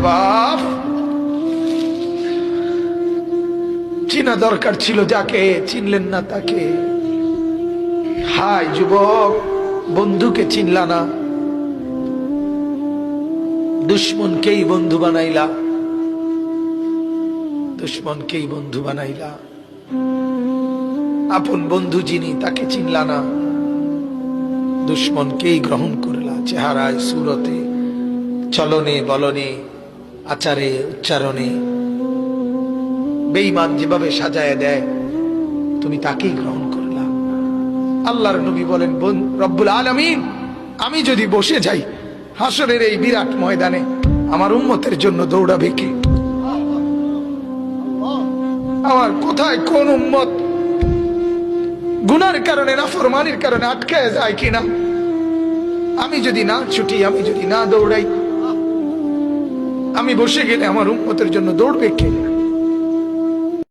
বাপ, চিনা দরকার ছিল যাকে, চিনলেন না তাকে। হায় যুবক, বন্ধুকে চিনলা না, দুশ্মনকেই বন্ধু বানাইলা, দুশ্মনকেই বন্ধু বানাইলা। আপন বন্ধু যিনি তাকে চিনলা না, দুশ্মনকেই গ্রহণ করলা। চেহারায়, সুরতে, চলনে বলনে, আচারে উচ্চারণে বেঈমান যেভাবে সাজায় দেয়, তুমি তাকেই গ্রহণ করলা। আল্লাহর নবী বলেন, রব্বুল আলামিন, আমি যদি বসে যাই হাসরের এই বিরাট ময়দানে, আমার উম্মতের জন্য দৌড়াবে কে? আমার কোথায় কোন উম্মত গুনার কারণে, নাফরমানির কারণে আটকায় যায় কিনা? আমি যদি না ছুটি, আমি যদি না দৌড়াই, আমি বসে গেলে আমার উম্মতের জন্য দৌড়বে কে?